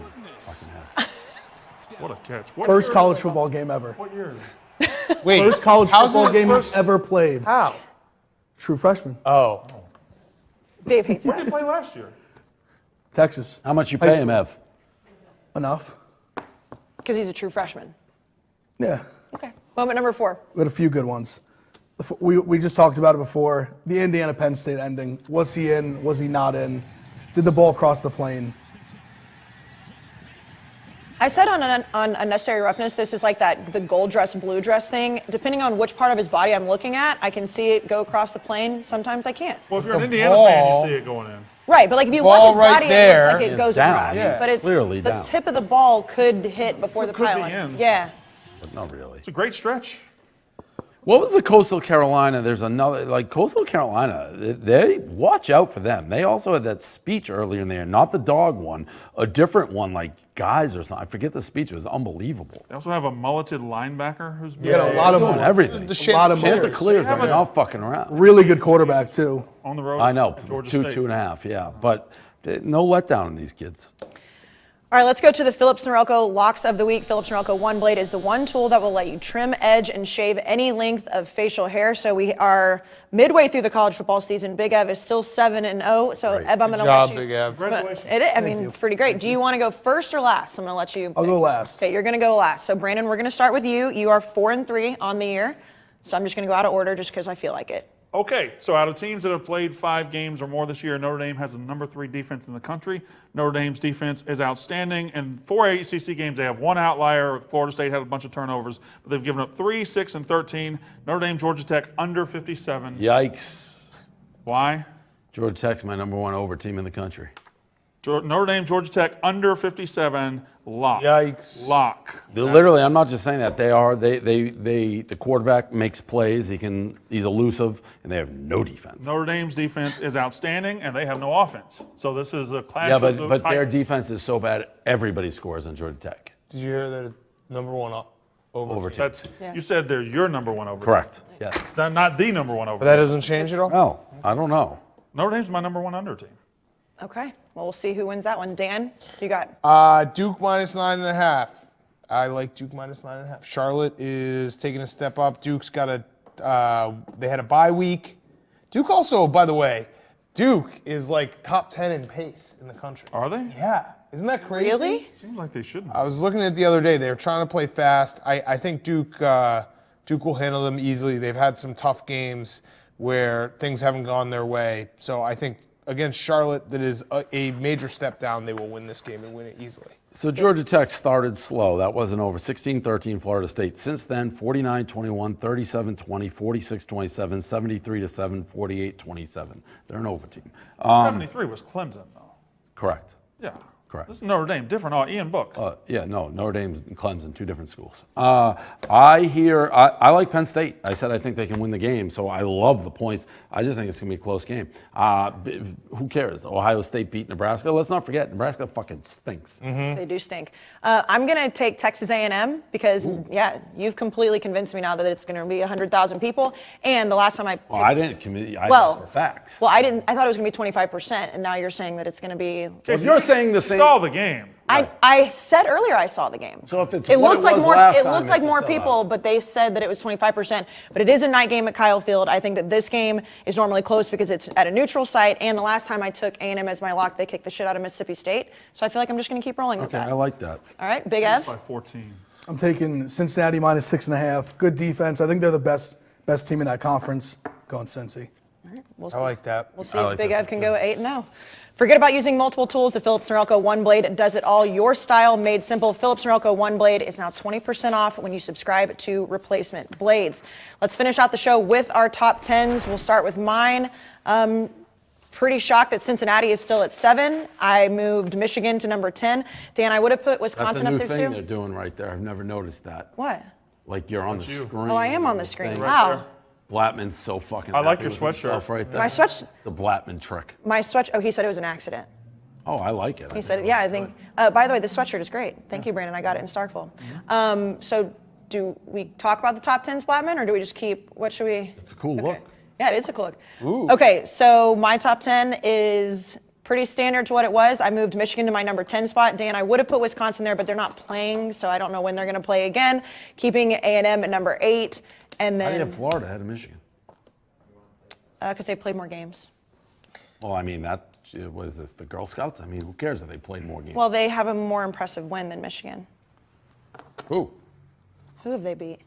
What a catch. First college football game ever. What year is Wait, first college football game first? ever played. How? True freshman. Oh. Dave hates Where that. did he play last year? Texas. How much you pay him, Ev? Enough. Because he's a true freshman. Yeah. Okay. Moment number 4. We had a few good ones. We just talked about it before. The Indiana Penn State ending. Was he in? Was he not in? Did the ball cross the plane? I said on Unnecessary Roughness, this is like the gold dress, blue dress thing. Depending on which part of his body I'm looking at, I can see it go across the plane. Sometimes I can't. Well, if you're an Indiana fan, you see it going in. Right, but like if you Ball watch his right body, there it looks like it goes down. across. Yeah. But it's Clearly the down. tip of the ball could hit before the Could be pylon. in. Yeah. But not really. It's a great stretch. What was the Coastal Carolina? There's another, Coastal Carolina, they watch out for them. They also had that speech earlier in there, not the dog one, a different one, like guys or something. I forget the speech. It was unbelievable. They also have a mulleted linebacker who's You got a lot of Doing them. everything. A lot of them. Chanticleers are not fucking around. Really good quarterback, too. on the road. I know, at Georgia two, State. 2.5, yeah. But no letdown in these kids. All right, let's go to the Phillips Norelco Locks of the Week. Phillips Norelco One Blade is the one tool that will let you trim, edge, and shave any length of facial hair. So we are midway through the college football season. Big Ev is still 7-0. So Ev, I'm going to let you. Big Ev. Congratulations. It's pretty great. Do you want to go first or last? I'm going to let you. I'll go last. Okay, you're going to go last. So Brandon, we're going to start with you. You are 4-3 on the year. So I'm just going to go out of order just because I feel like it. Okay, so out of teams that have played 5 games or more this year, Notre Dame has the number 3 defense in the country. Notre Dame's defense is outstanding. In 4 ACC games, they have one outlier. Florida State had a bunch of turnovers, but they've given up 3, 6, and 13. Notre Dame, Georgia Tech, under 57. Yikes. Why? Georgia Tech's my number 1 over team in the country. Notre Dame, Georgia Tech, under 57. Lock. Yikes. Lock. Literally, I'm not just saying that. The quarterback makes plays. He's elusive, and they have no defense. Notre Dame's defense is outstanding, and they have no offense. So this is a clash Yeah, of the but their Titans. defense is so bad, everybody scores on Georgia Tech. Did you hear that it's number 1 over team? That's, You said they're your number 1 over. Correct. Yes. They're not the number 1 over. But that doesn't change at all? No, I don't know. Notre Dame's my number 1 under team. Okay. Well, we'll see who wins that one. Dan, you got. Duke minus 9.5. I like Duke minus 9.5. Charlotte is taking a step up. Duke's got they had a bye week. Duke also, by the way, Duke is like top 10 in pace in the country. Are they? Yeah. Isn't that crazy? Really? Seems like they shouldn't. I was looking at it the other day. They were trying to play fast. I think Duke will handle them easily. They've had some tough games where things haven't gone their way. So I think against Charlotte, that is a major step down. They will win this game and win it easily. So Georgia Tech started slow. That wasn't over. 16-13 Florida State. Since then, 49-21, 37-20, 46-27, 73-7, 48-27. They're an over team. 73 was Clemson, though. Correct. Yeah. Correct. This is Notre Dame, different. Ian Book. Notre Dame's and Clemson, 2 different schools. I like Penn State. I said I think they can win the game, so I love the points. I just think it's going to be a close game. Who cares? Ohio State beat Nebraska. Let's not forget, Nebraska fucking stinks. Mm-hmm. They do stink. I'm going to take Texas A&M because, you've completely convinced me now that it's going to be 100,000 people. And the last time I Well, I didn't commit. I asked for facts. Well, I didn't. I thought it was going to be 25%, and now you're saying that it's going to be. Well, you're saying the same. Saw the game. I said earlier I saw the game. So if it's it what looked like was more. last It time, looked like it's a more sellout. people, but they said that it was 25%. But it is a night game at Kyle Field. I think that this game is normally close because it's at a neutral site. And the last time I took A&M as my lock, they kicked the shit out of Mississippi State. So I feel like I'm just going to keep rolling with Okay, that. I like that. All right, Big F. By 14. I'm taking Cincinnati minus 6.5. Good defense. I think they're the best Best team in that conference, going Cincy. We'll see. I like that. We'll see if Big Ev can go 8-0. Forget about using multiple tools. The Phillips Norelco One Blade does it all. Your style made simple. Phillips Norelco One Blade is now 20% off when you subscribe to replacement blades. Let's finish out the show with our top 10s. We'll start with mine. Pretty shocked that Cincinnati is still at 7. I moved Michigan to number 10. Dan, I would have put Wisconsin up there too. That's a new thing they're doing right there. I've never noticed that. What? Like you're on the screen. Oh, I am on the screen. Thing. Wow. Blattman's so fucking I like happy your with sweatshirt. himself right there. My sweats. It's a Blattman trick. My sweatshirt. Oh, he said it was an accident. Oh, I like it. He said it. Yeah, I think. By the way, this sweatshirt is great. Thank you, Brandon. I got it in Starkville. So, do we talk about the top 10s, Blattman, or do we just keep? What should we? It's a cool look. Yeah, it is a cool look. Ooh. Okay, so my top 10 is pretty standard to what it was. I moved Michigan to my number 10 spot. Dan, I would have put Wisconsin there, but they're not playing, so I don't know when they're going to play again. Keeping A&M at number 8, and then. How do you have Florida ahead of Michigan? Because they played more games. Well, I mean, what is this, the Girl Scouts? I mean, who cares if they played more games? Well, they have a more impressive win than Michigan. Who? Who have they beat?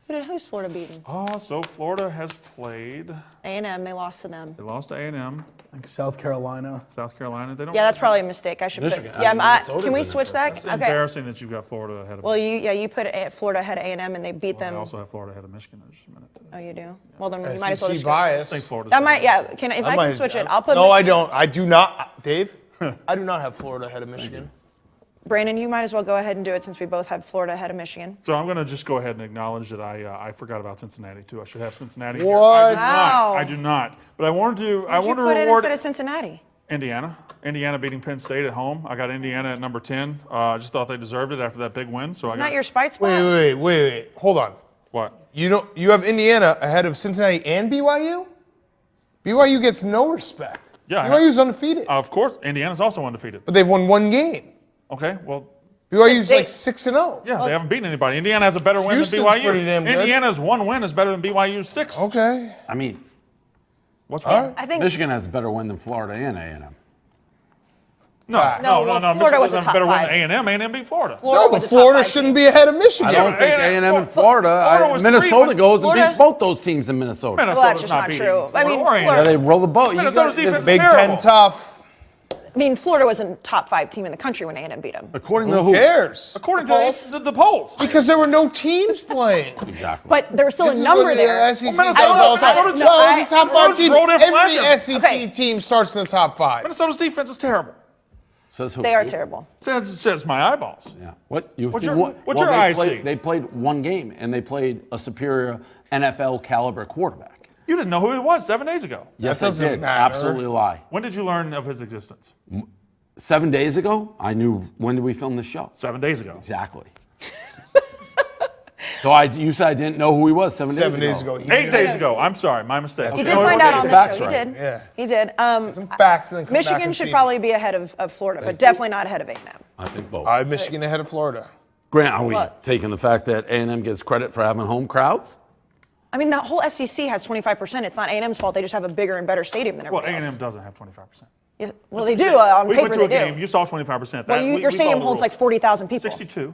Who's Florida beaten? So Florida has played. A&M, they lost to them. They lost to A&M. Like South Carolina. South Carolina. They don't. Yeah, that's probably a mistake. I should Michigan. put. Yeah, Minnesota's can we in switch that? It's embarrassing that you've got Florida ahead of. Well, you put Florida ahead of A&M and they beat them. I also have Florida ahead of Michigan. Just a minute. Oh, you do? Well, then you might as well just SEC bias. I think Florida's That might, better. yeah. If I can switch it, I'll put. No, I Michigan. don't. I do not. Dave, I do not have Florida ahead of Michigan. Brandon, you might as well go ahead and do it since we both have Florida ahead of Michigan. So I'm going to just go ahead and acknowledge that I forgot about Cincinnati too. I should have Cincinnati. What? Here. Wow. I do not. But I wanted to. I Who'd want to you put in reward instead of Cincinnati? Indiana. Indiana beating Penn State at home. I got Indiana at number 10. I just thought they deserved it after that big win. So Isn't I got. that your spite spot? Wait. Hold on. What? You have Indiana ahead of Cincinnati and BYU? BYU gets no respect. Yeah. BYU's undefeated. Of course, Indiana's also undefeated. But they've won one game. Okay, well. BYU's like 6-0. Yeah, they haven't beaten anybody. Indiana has a better win Houston's than BYU. pretty damn good. Indiana's one win is better than BYU's 6. Okay. I mean, What's wrong? I think Michigan has a better win than Florida and A&M. No. Florida Michigan was a doesn't have top better win 5. than A&M. A&M beat Florida. Florida No, was but a top Florida 5 shouldn't team. be ahead of Michigan. I don't think A&M and Florida. Florida was Minnesota three- goes and Florida- beats both those teams in Minnesota. Well, that's just not beating true. I mean, Florida or Yeah, Florida- they roll the boat. You Minnesota's got- defense is Big terrible. Ten tough. I mean, Florida was a top 5 team in the country when A&M beat them. According to Who who? cares? According The to polls. the polls. Because there were no teams playing. Exactly. But there was still This a is number what there. the SEC Well, does all the time. Minnesota- Well, it's a top 5 Minnesota's team. rolled in from last Every year. SEC Okay. team starts in the top 5. Minnesota's defense is terrible. Says who? They are You? terrible. Says my eyeballs. Yeah. What? You What's see your- what? what's well, your they eyes played, see? They played one game, and they played a superior NFL caliber quarterback. You didn't know who he was 7 days ago. Yes, That I doesn't did. matter. Absolutely lie. When did you learn of his existence? 7 days ago, I knew. When did we film the show? 7 days ago. Exactly. So you said I didn't know who he was 7 days ago. 8 days ago. I'm sorry, my mistake. He Okay. did find out on the Facts show. He right. did. Yeah. He did. Some facts and then come back Michigan and should see probably be ahead of Florida, but definitely not ahead of A&M. I think both. I have Michigan ahead of Florida. Grant, are we What? taking the fact that A&M gets credit for having home crowds? I mean, that whole SEC has 25%. It's not A&M's fault. They just have a bigger and better stadium than Well, everybody A&M else. doesn't have 25%. Yeah, well, they do. On We paper, went to they a do. game. You saw 25%. Well, your stadium holds like 40,000 people. 62.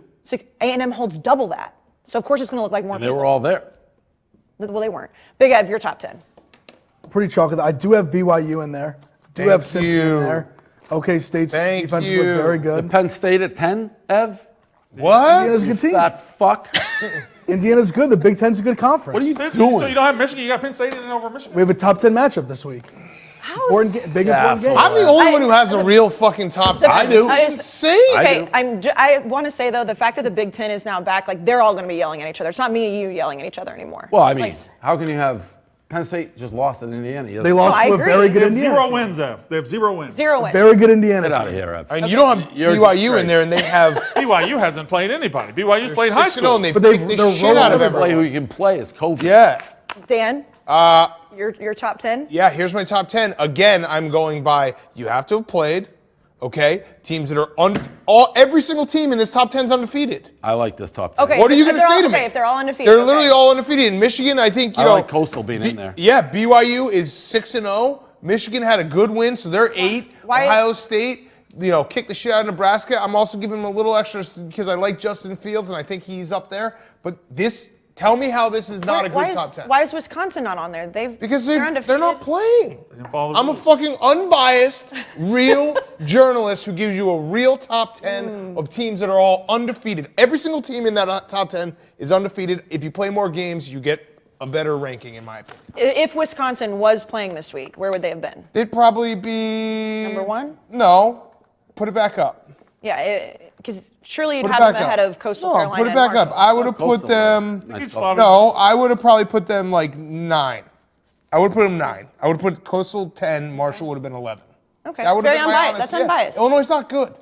A&M holds double that. So, of course, it's going to look like more And they people. were all there. Well, they weren't. Big Ev, your top 10. Pretty chalky. I do have BYU in there. Do have Thank Cincy you. in there. OK State's Thank defenses you. look very good. Penn State at 10, Ev? What? Indiana's a good team. That fuck? Indiana's good. The Big Ten's a good conference. What are you So doing? you don't have Michigan. You got Penn State in over Michigan. We have a top 10 matchup this week. Big Yeah, important so game. I'm the only one who has a real fucking top 10. I do. This is insane. Okay, I want to say, though, the fact that the Big Ten is now back, like, they're all going to be yelling at each other. It's not me and you yelling at each other anymore. Well, I mean, Like, how can you have Penn State just lost at Indiana? They lost I to a agree. very They good have Indiana 0 team. wins, Ev. They have 0 wins. 0 wins. Very good Indiana Get out of team. here, Ev. I mean, you don't have You're a BYU in disgrace. there, and they have BYU hasn't played anybody. BYU's played high 6-0, school. and they But they're kicked the rolling shit out of over Play who everyone. you can play is Kobe. Yeah. Dan, your top 10? Yeah, here's my top 10. Again, I'm going by you have to have played, okay? Teams that are every single team in this top 10 is undefeated. I like this top 10. Okay. What are you if going to they're say all- to me? okay, if they're all undefeated, They're literally okay. all undefeated. In Michigan, I think, I like Coastal being in there. Yeah, BYU is 6-0. Michigan had a good win, so they're 8. Why is- Ohio State, kicked the shit out of Nebraska. I'm also giving them a little extra because I like Justin Fields, and I think he's up there. But this Tell me how this is not a good top 10. Why is Wisconsin not on there? Because they're not playing. I'm a fucking unbiased, real journalist who gives you a real top 10 of teams that are all undefeated. Every single team in that top 10 is undefeated. If you play more games, you get a better ranking, in my opinion. If Wisconsin was playing this week, where would they have been? They'd probably be... Number 1? No. Put it back up. Yeah, because surely you'd Put it have them back ahead up. of Coastal No, Carolina. put it back and up. Marshall. I would have put them... Nice No, I would have probably put them like 9. I would have put them 9. I would have put Coastal 10, Marshall would have been 11. Okay, That would have very been my unbiased. honest- That's unbiased. Illinois is not good.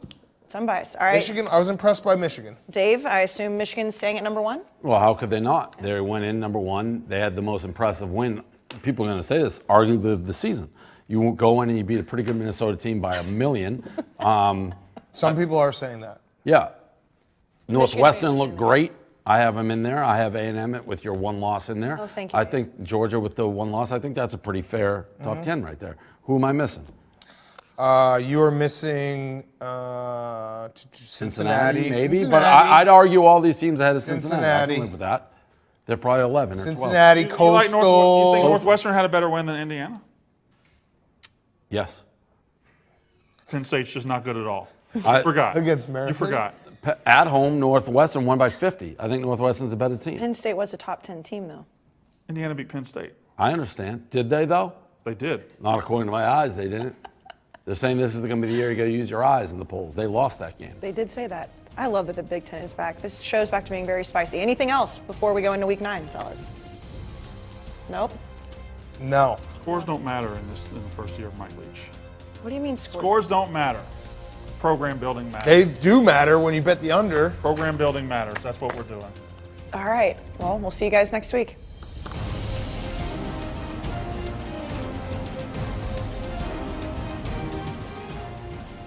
It's unbiased. All right. Michigan, I was impressed by Michigan. Dave, I assume Michigan's staying at number 1? Well, how could they not? They went in number 1. They had the most impressive win. People are going to say this, arguably of the season. You won't go in and you beat a pretty good Minnesota team by 1 million. Some people are saying that. Yeah. Northwestern looked great. I have them in there. I have A&M with your 1 loss in there. Oh, thank you. I think Georgia with the 1 loss, I think that's a pretty fair top 10 right there. Who am I missing? You are missing Cincinnati. Maybe, but I'd argue all these teams ahead of Cincinnati. I Cincinnati. can live with that. They're probably 11 or 12. Cincinnati, You Coastal. think Northwestern had a better win than Indiana? Yes. Penn State's just not good at all. You I- forgot. Against Maryland. You forgot. At home, Northwestern won by 50. I think Northwestern's a better team. Penn State was a top 10 team, though. Indiana beat Penn State. I understand. Did they, though? They did. Not according to my eyes, they didn't. They're saying this is going to be the year you got to use your eyes in the polls. They lost that game. They did say that. I love that the Big Ten is back. This show's back to being very spicy. Anything else before we go into week 9, fellas? Nope. No. Scores don't matter in the first year of Mike Leach. What do you mean scores? Scores don't matter. Program building matters. They do matter when you bet the under. Program building matters. That's what we're doing. All right. Well, we'll see you guys next week.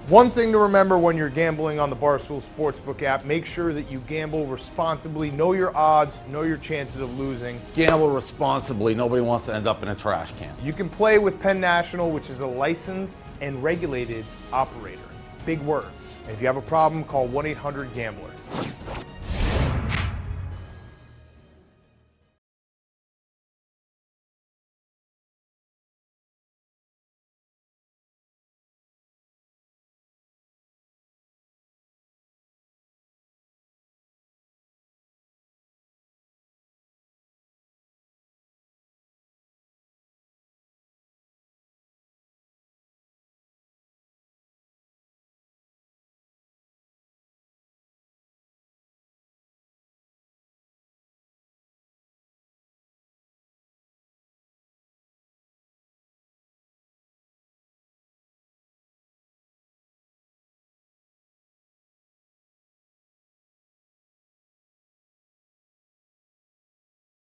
One thing to remember when you're gambling on the Barstool Sportsbook app, make sure that you gamble responsibly. Know your odds, know your chances of losing. Gamble responsibly. Nobody wants to end up in a trash can. You can play with Penn National, which is a licensed and regulated operator. Big words. If you have a problem, call 1-800-GAMBLER.